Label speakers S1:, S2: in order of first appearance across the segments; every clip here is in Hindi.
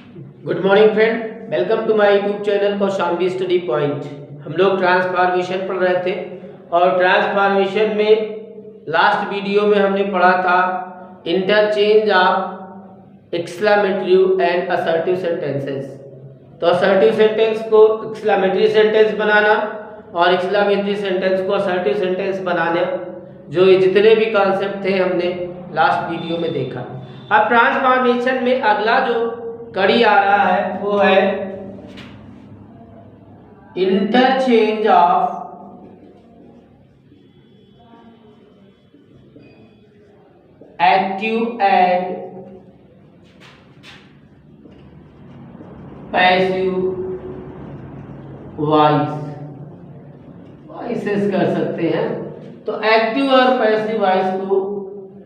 S1: Good morning friend, welcome to my YouTube channel Kaushambi study point. हम लोग ट्रांसफॉर्मेशन पढ़ रहे थे और ट्रांसफॉर्मेशन में लास्ट वीडियो में हमने पढ़ा था interchange of exclamatory and assertive sentences. तो असर्टिव सेंटेंस को एक्सक्लेमेटरी सेंटेंस बनाना और एक्सक्लेमेटरी सेंटेंस को असर्टिव सेंटेंस बनाना, जो ये जितने भी कॉन्सेप्ट थे हमने लास्ट वीडियो में देखा। अब ट्रांसफॉर्मेशन में अगला जो कड़ी आ रहा है वो है interchange of active and passive voices कर सकते हैं। तो एक्टिव और पैसिव वॉइस को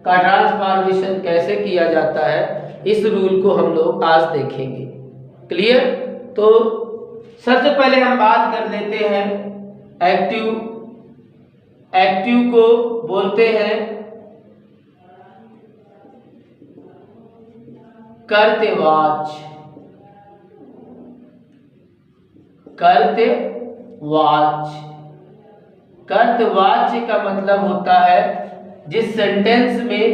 S1: का ट्रांसफॉर्मेशन कैसे किया जाता है, इस रूल को हम लोग आज देखेंगे। क्लियर? तो सबसे पहले हम बात कर लेते हैं एक्टिव। एक्टिव को बोलते हैं कर्तवाच्य। कर्तवाच्य कर्तवाच्य का मतलब होता है जिस सेंटेंस में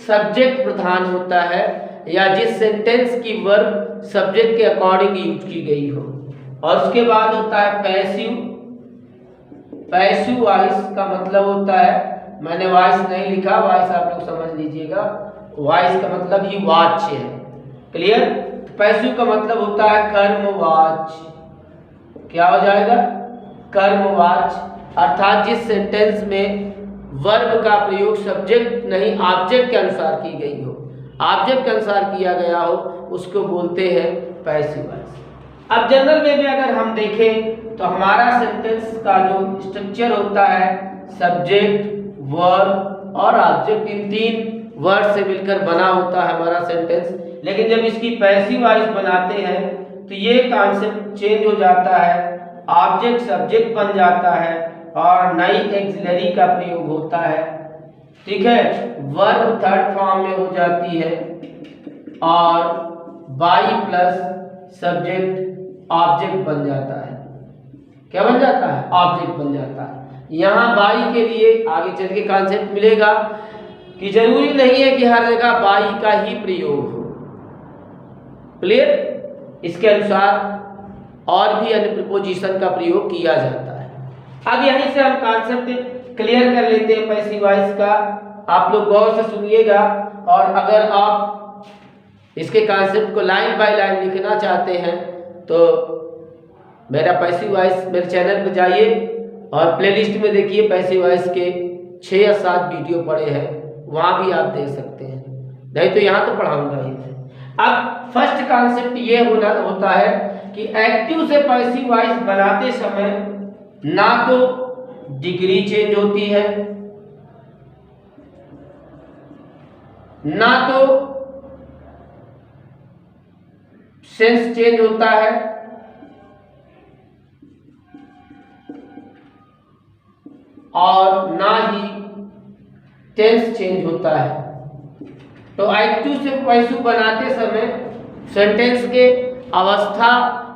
S1: सब्जेक्ट प्रधान होता है या जिस सेंटेंस की वर्ब सब्जेक्ट के अकॉर्डिंग यूज की गई हो। और उसके बाद होता है पैसिव। पैसिव वॉइस का मतलब होता है, मैंने वॉइस नहीं लिखा, वॉइस आप लोग समझ लीजिएगा, वॉइस का मतलब ही वाच्य है। क्लियर? पैसिव का मतलब होता है कर्मवाच्य। क्या हो जाएगा? कर्मवाच्य, अर्थात जिस सेंटेंस में वर्ब का प्रयोग सब्जेक्ट नहीं ऑब्जेक्ट के अनुसार की गई हो, ऑब्जेक्ट के अनुसार किया गया हो, उसको बोलते हैं पैसिव वॉइस। अब जनरल वे में अगर हम देखें तो हमारा सेंटेंस का जो स्ट्रक्चर होता है सब्जेक्ट, वर्ब और ऑब्जेक्ट, इन तीन वर्ड से मिलकर बना होता है हमारा सेंटेंस। लेकिन जब इसकी पैसिव वॉइस बनाते हैं तो ये कॉन्सेप्ट चेंज हो जाता है, ऑब्जेक्ट सब्जेक्ट बन जाता है और नई एक्सिलरी का प्रयोग होता है। ठीक है? वर्ब थर्ड फॉर्म में हो जाती है और बाई प्लस सब्जेक्ट ऑब्जेक्ट बन जाता है। क्या बन जाता है? ऑब्जेक्ट बन जाता है। यहाँ बाई के लिए आगे चल के कॉन्सेप्ट मिलेगा कि जरूरी नहीं है कि हर जगह बाई का ही प्रयोग हो। क्लियर? इसके अनुसार और भी अन्य प्रीपोजिशन का प्रयोग किया जाता है। अब यहीं से हम कॉन्सेप्ट क्लियर कर लेते हैं पैसिव वॉइस का। आप लोग गौर से सुनिएगा और अगर आप इसके कॉन्सेप्ट को लाइन बाय लाइन लिखना चाहते हैं तो मेरा पैसिव वॉइस मेरे चैनल पर जाइए और प्लेलिस्ट में देखिए, पैसिव वॉइस के 6 या 7 वीडियो पड़े हैं, वहाँ भी आप देख सकते हैं, नहीं तो यहाँ तो पढ़ाऊंगा ही। अब फर्स्ट कॉन्सेप्ट ये होता है कि एक्टिव से पैसिव वॉइस बनाते समय ना तो डिग्री चेंज होती है, ना तो सेंस चेंज होता है, और ना ही टेंस चेंज होता है। तो एक्टिव से पैसिव बनाते समय सेंटेंस के अवस्था,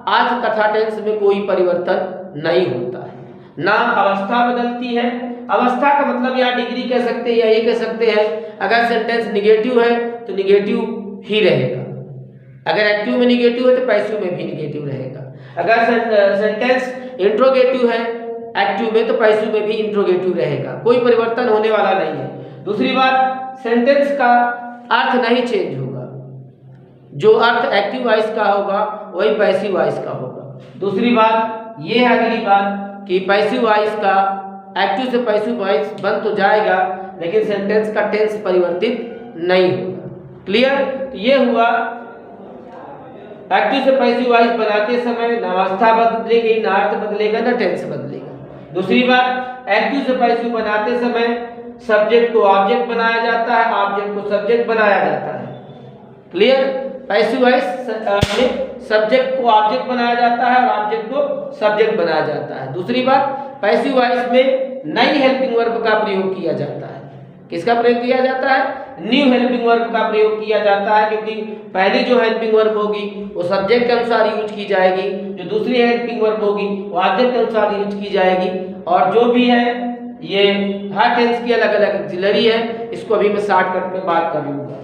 S1: अर्थ तथा टेंस में कोई परिवर्तन नहीं होता है, ना अवस्था बदलती है। अवस्था का मतलब या डिग्री कह सकते हैं या ये कह सकते हैं, अगर सेंटेंस निगेटिव है तो निगेटिव ही रहेगा, अगर एक्टिव में निगेटिव है तो पैसिव में भी निगेटिव रहेगा। अगर सेंटेंस इंट्रोगेटिव है एक्टिव में तो पैसिव में भी इंट्रोगेटिव रहेगा, कोई परिवर्तन होने वाला नहीं है। दूसरी बात, सेंटेंस का अर्थ नहीं चेंज होगा, जो अर्थ एक्टिव वॉइस का होगा वही पैसिव वॉइस का होगा। दूसरी बात ये है, अगली बात, कि पैसिव वॉइस का एक्टिव से पैसिव वॉइस बन तो जाएगा लेकिन सेंटेंस का टेंस परिवर्तित नहीं होगा। क्लियर? तो ये हुआ एक्टिव से पैसिव वॉइस बनाते समय ना अवस्था बदलेगी, ना अर्थ बदलेगा, ना टेंस बदलेगा। दूसरी बात, एक्टिव से पैसिव बनाते समय सब्जेक्ट को ऑब्जेक्ट बनाया जाता है, ऑब्जेक्ट को सब्जेक्ट बनाया जाता है। क्लियर? पैसिव वॉइस में सब्जेक्ट को ऑब्जेक्ट बनाया जाता है और ऑब्जेक्ट को सब्जेक्ट बनाया जाता है। दूसरी बात, पैसिव वॉइस में नई हेल्पिंग वर्ब का प्रयोग किया जाता है। किसका प्रयोग किया जाता है? न्यू हेल्पिंग वर्ब का प्रयोग किया जाता है, क्योंकि पहली जो हेल्पिंग वर्ब होगी वो सब्जेक्ट के अनुसार यूज की जाएगी, जो दूसरी हेल्पिंग वर्ब होगी वो ऑब्जेक्ट के अनुसार यूज की जाएगी, और जो भी है ये हर टेंस की अलग अलग ऑक्सिलरी है। इसको अभी मैं शॉर्टकट में बात कर लूंगा।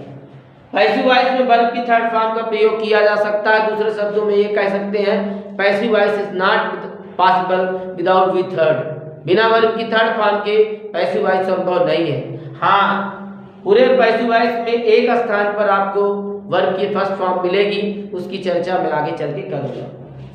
S1: पैसिव वॉइस में वर्ब की थर्ड फॉर्म का प्रयोग किया जा सकता है। दूसरे शब्दों में ये कह सकते हैं passive voice is not possible without with third. बिना वर्ब की थर्ड फॉर्म के पैसिव वॉइस संभव नहीं है। हाँ, पूरे पैसिव वॉइस में एक स्थान पर आपको वर्ब की फर्स्ट फॉर्म मिलेगी, उसकी चर्चा मैं आगे चल के करूंगा।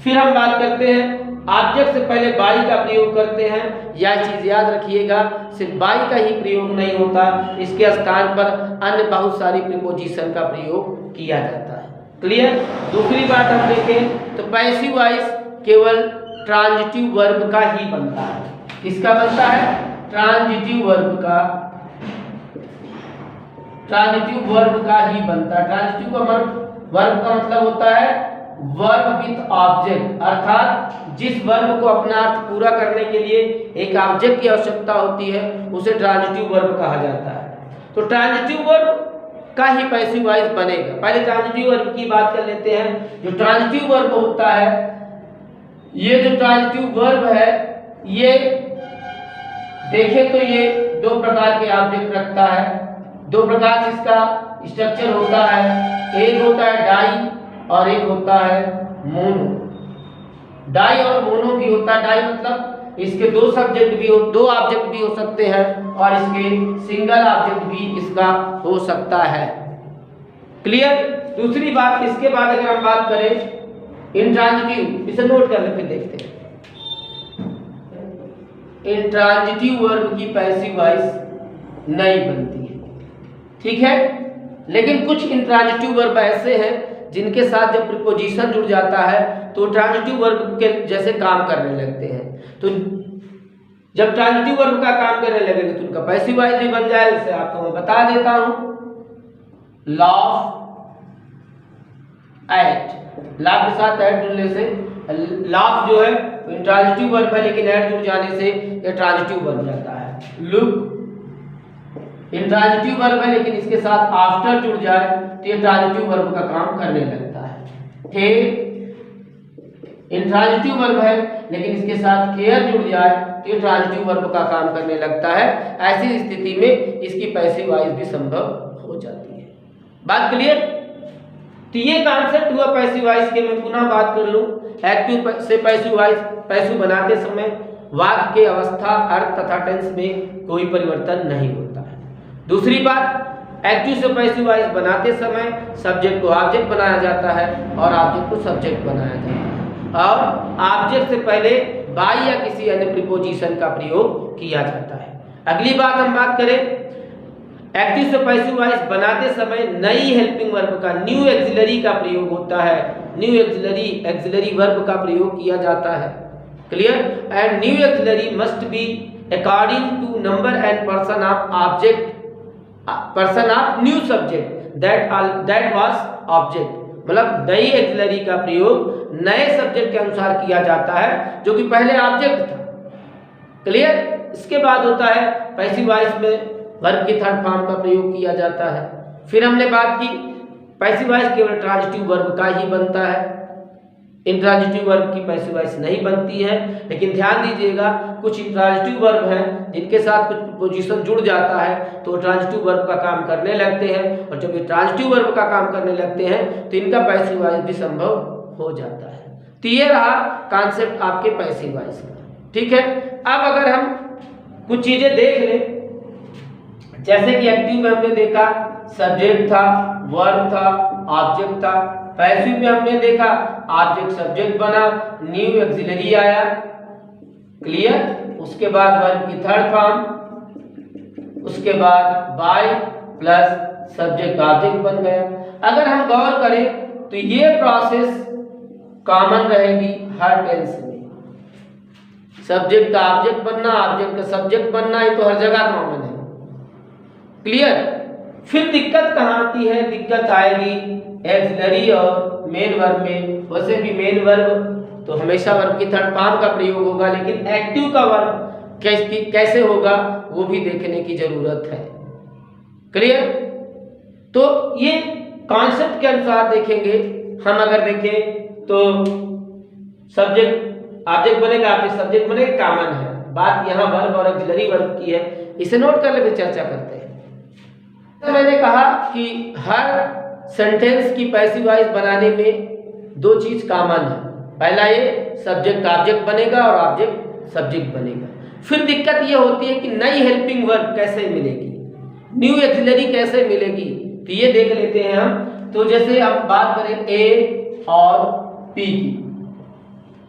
S1: फिर हम बात करते हैं ऑब्जेक्ट से पहले बाई का प्रयोग करते हैं। यह चीज याद रखिएगा, सिर्फ बाई का ही प्रयोग नहीं होता, इसके स्थान पर अन्य बहुत सारी प्रीपोजिशन का प्रयोग किया जाता है। क्लियर। दूसरी बात हम देखें तो पैसिव वॉइस केवल ट्रांजिटिव वर्ब का ही बनता है। किसका बनता है? ट्रांजिटिव वर्ब का। ट्रांजिटिव वर्ब का ही बनता है। ट्रांजिटिव वर्ब का मतलब होता है वर्ब विथ ऑब्जेक्ट, अर्थात जिस वर्ब को अपना अर्थ पूरा करने के लिए एक ऑब्जेक्ट की आवश्यकता होती है उसे ट्रांजिटिव वर्ब कहा जाता है। तो ट्रांजिटिव वर्ब का ही पैसिव वॉइस बनेगा। पहले ट्रांजिटिव वर्ब की बात कर लेते हैं। जो ट्रांजिटिव वर्ब होता है, ये जो ट्रांजिटिव वर्ब है ये देखें तो ये दो प्रकार के ऑब्जेक्ट रखता है। दो प्रकार से इसका स्ट्रक्चर होता है। एक होता है डाई और एक होता है मोनो। डाई और मोनो भी होता है। डाई मतलब इसके दो सब्जेक्ट भी हो, दो ऑब्जेक्ट भी हो सकते हैं, और इसके सिंगल ऑब्जेक्ट भी इसका हो सकता है। क्लियर। दूसरी बात, इसके बाद अगर हम बात करें इंट्रांजिटिव, इसे नोट कर ले फिर देखते हैं। इंट्रांजिटिव वर्ब की पैसिव वॉइस नहीं बनती है, ठीक है। लेकिन कुछ इंट्रांजिटिव वर्ब ऐसे हैं जिनके साथ जब प्रीपोजिशन जुड़ जाता है तो ट्रांजिटिव वर्ब के जैसे काम करने लगते हैं। तो जब ट्रांजिटिव वर्ब का काम करने लगेगा तो उनका पैसिव वॉइस भी बन जाए। इसे आपको मैं बता देता हूं। लाफ एट, लाफ के साथ एट जुड़ने से, लाफ जो है ट्रांजिटिव वर्ब है लेकिन एट जुड़ जाने से यह ट्रांजिटिव बन जाता है। लुक इंट्रांजिटिव वर्ब है लेकिन इसके साथ आफ्टर जुड़ जाए तो ये ट्रांजिटिव वर्ब का काम करने लगता है। हेड इंट्रांजिटिव वर्ब है लेकिन इसके साथ केयर जुड़ जाए तो ये ट्रांजिटिव वर्ब का काम करने लगता है। ऐसी स्थिति में इसकी पैसिव वॉइस भी संभव हो जाती है। बात क्लियर। तो ये कॉन्सेप्ट हुआ पैसिव वॉइस के। मैं पुनः बात कर लूं, एक्टिव से पैसिव वॉइस, पैसिव बनाते समय वाक्य के अवस्था, अर्थ तथा टेंस में कोई परिवर्तन नहीं होता है। दूसरी बात, एक्टिव से पैसिव वॉइस बनाते समय सब्जेक्ट को ऑब्जेक्ट बनाया जाता है और ऑब्जेक्ट को सब्जेक्ट बनाया जाता है, और ऑब्जेक्ट से पहले बाई या किसी अन्य प्रीपोजिशन का प्रयोग किया जाता है। अगली बात हम बात करें, एक्टिव से पैसिव वॉइस बनाते समय नई हेल्पिंग वर्ब का, न्यू एक्सिलरी का प्रयोग होता है। न्यू एक्सिलरी वर्ब का प्रयोग किया जाता है। Clear. And new auxiliary must be according to number and person of object, person of new subject that was object. मतलब नई एक्सिलरी का प्रयोग नए सब्जेक्ट के अनुसार किया जाता है जो कि पहले ऑब्जेक्ट था। क्लियर। इसके बाद होता है पैसिव वॉइस में वर्ब की थर्ड फॉर्म का प्रयोग किया जाता है। फिर हमने बात की पैसिव वॉइस केवल ट्रांजिटिव वर्ब का ही बनता है। इंट्रांजिटिव वर्ब की पैसिव वॉइस नहीं बनती है। लेकिन ध्यान दीजिएगा, कुछ इंट्रांजिटिव वर्ब हैं जिनके साथ कुछ प्रीपोजिशन जुड़ जाता है तो ट्रांजिटिव वर्ब का काम करने लगते हैं, और जब ये ट्रांजिटिव वर्ब का काम करने लगते हैं तो इनका पैसिव वॉइस भी संभव हो जाता है। तो ये रहा कॉन्सेप्ट आपके पैसिव वॉइस का, ठीक है। अब अगर हम कुछ चीजें देख लें, जैसे कि एक्टिव में हमने देखा सब्जेक्ट था, वर्ब था, ऑब्जेक्ट था। पैसिव में हमने देखा ऑब्जेक्ट सब्जेक्ट बना, न्यू एक्सिलरी आया। क्लियर। उसके बाद वर्ब की थर्ड फॉर्म, उसके बाद बाय प्लस सब्जेक्ट ऑब्जेक्ट बन गया। अगर हम गौर करें तो ये प्रोसेस कॉमन रहेगी हर टेंस में। सब्जेक्ट का ऑब्जेक्ट बनना, ऑब्जेक्ट का सब्जेक्ट बनना, ये तो हर जगह कॉमन है। क्लियर। फिर दिक्कत कहाँ आती है? दिक्कत आएगी एक्सिलरी और मेन वर्ब में। वैसे भी मेन वर्ब तो हमेशा वर्ब की थर्ड फॉर्म का प्रयोग होगा, लेकिन एक्टिव का वर्ब कैसे होगा वो भी देखने की जरूरत है। क्लियर। तो ये कॉन्सेप्ट के अनुसार देखेंगे हम, अगर देखें तो सब्जेक्ट ऑब्जेक्ट बनेगा, ऑब्जेक्ट सब्जेक्ट बनेगा, कॉमन है। बात यहाँ वर्ब और ऑक्सिलरी वर्ब की है, इसे नोट कर ले, फिर चर्चा करते हैं। तो मैंने कहा कि हर सेंटेंस की पैसिव वॉइस बनाने में दो चीज कॉमन है। पहला ये सब्जेक्ट ऑब्जेक्ट बनेगा और ऑब्जेक्ट सब्जेक्ट बनेगा। फिर दिक्कत ये होती है कि नई हेल्पिंग वर्ब कैसे मिलेगी, न्यू ऑक्सिलरी कैसे मिलेगी, तो ये देख लेते हैं हम। तो जैसे अब बात करें ए और पी की,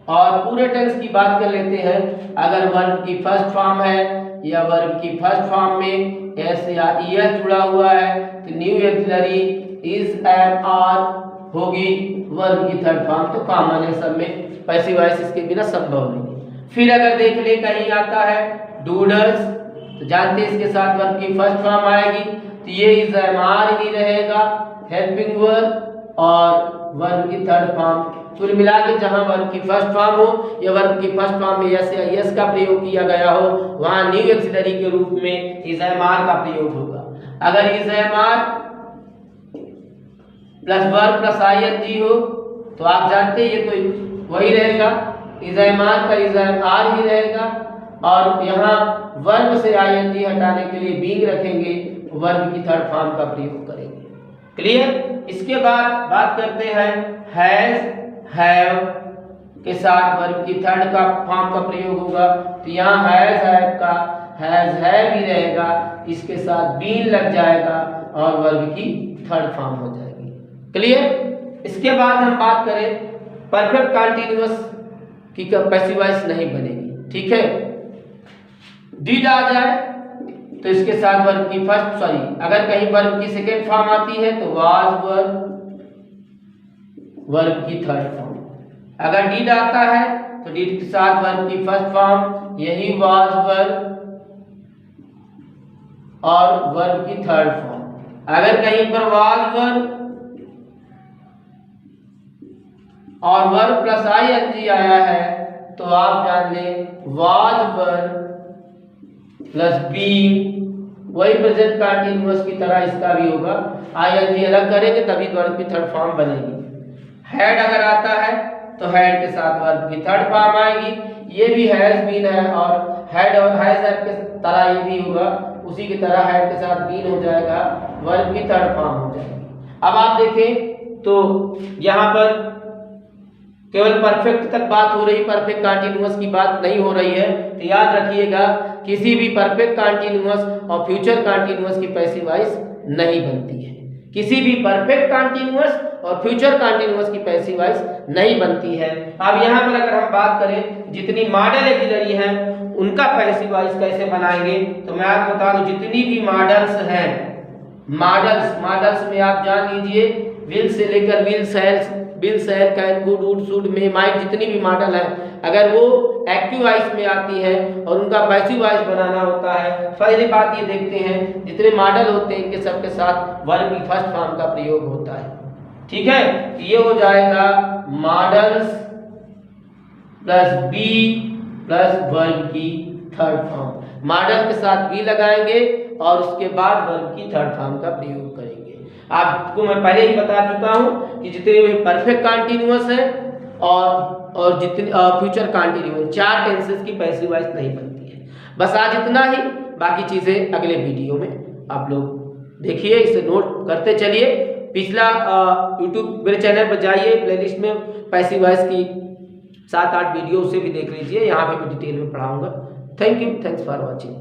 S1: और पूरे टेंस की बात कर लेते हैं। अगर वर्ब की फर्स्ट फॉर्म है या वर्ब की फर्स्ट फॉर्म में एस या ईएस जुड़ा हुआ है तो new auxiliary is am are होगी। वर्ब की थर्ड फॉर्म तो कॉमन है सब में, पैसिव वॉइस इसके बिना संभव नहीं। फिर अगर देख ले कहीं आता है डूडल्स, तो जानते हैं इसके साथ वर्ब की फर्स्ट फॉर्म आएगी, तो ये इज एम आर ही रहेगा हेल्पिंग वर्ब, और वर्ब की थर्ड फॉर्म। कुल मिला के जहां वर्ब की फर्स्ट फॉर्म हो या वर्ब की फर्स्ट फॉर्म में यस या यस का प्रयोग किया गया हो, वहां न्यू ऑक्सिलरी के रूप में इज एम आर का प्रयोग होगा। अगर is am are plus verb plus ING हो तो आप जानते हैं ये तो वही रहेगा, इज एम आर का इज एम आर ही रहेगा, और यहाँ वर्ब से आईएनजी हटाने के लिए बीइंग रखेंगे, वर्ब की थर्ड फॉर्म का प्रयोग करेंगे। क्लियर। इसके बाद बात करते हैं हैज हैव के साथ वर्ब की थर्ड का फॉर्म का प्रयोग होगा, तो यहाँ हैज हैव का हैज हैव ही रहेगा, इसके साथ बीन लग जाएगा और वर्ब की थर्ड फॉर्म हो जाएगी। क्लियर। इसके बाद हम बात करें परफेक्ट कंटीन्यूअस की पैसिव वॉइस नहीं बनेगी, ठीक है। डिड आ जाए तो इसके साथ वर्ब की फर्स्ट अगर कहीं वर्ब की सेकेंड फॉर्म आती है तो वाज वर्ब की थर्ड फॉर्म। अगर डिड आता है तो डिड के साथ वर्ब की फर्स्ट फॉर्म, यही वाज वर्ब और वर्ब की थर्ड फॉर्म। अगर कहीं पर वाज वर्ब और वर्ब प्लस आईएनजी आया है तो आप जान लें वाज वर्ब प्लस बी, वही प्रेजेंट कंटीन्यूअस की तरह इसका भी होगा, आईएनजी अलग करेंगे तभी वर्ब की थर्ड फॉर्म बनेगी। हैड अगर आता है तो हैड के साथ वर्ब की थर्ड फॉर्म आएगी, ये भी हैज बीन है और हैड और हैज हैव के तरह ये भी होगा, उसी की तरह हैड के साथ बीन हो जाएगा, वर्ब की थर्ड फॉर्म हो जाएगी। अब आप देखें तो यहाँ पर केवल परफेक्ट तक बात हो रही, परफेक्ट कंटीन्यूअस की बात नहीं हो रही है, तो याद रखिएगा किसी भी परफेक्ट कंटीन्यूअस और फ्यूचर कंटीन्यूअस की पैसिव वॉइस नहीं बनती है। किसी भी परफेक्ट कंटीन्यूअस और फ्यूचर कंटीन्यूअस की पैसिव वॉइस नहीं बनती है। अब यहाँ पर अगर हम बात करें जितनी मॉडल ऑक्सिलरी हैं उनका पैसिव वॉइस कैसे बनाएंगे, तो मैं आपको बता दूं जितनी भी मॉडल्स हैं, मॉडल्स में आप जान लीजिए विल से लेकर will shell can good would should may might, जितनी भी मॉडल है अगर वो एक्टिव वॉइस में आती है और उनका पैसिव वॉइस बनाना होता है, पहली बात ये देखते हैं जितने मॉडल होते हैं इनके सबके साथ वर्ब की फर्स्ट फॉर्म का प्रयोग होता है, ठीक है। ये हो जाएगा modals plus be plus verb की थर्ड फॉर्म। मॉडल के साथ बी लगाएंगे और उसके बाद वर्ब की थर्ड फॉर्म का प्रयोग करेंगे। आपको मैं पहले ही बता चुका हूं कि जितने भी परफेक्ट कंटीन्यूअस है और जितने फ्यूचर कंटीन्यूअस, चार टेंसेस की पैसिव वॉइस नहीं बनती है। बस आज इतना ही, बाकी चीजें अगले वीडियो में आप लोग देखिए, इसे नोट करते चलिए। पिछला यूट्यूब मेरे चैनल पर जाइए, प्लेलिस्ट में पैसिव वॉइस की 7-8 वीडियो उसे भी देख लीजिए, यहाँ पे मैं डिटेल में पढ़ाऊंगा। Thank you, thanks for watching.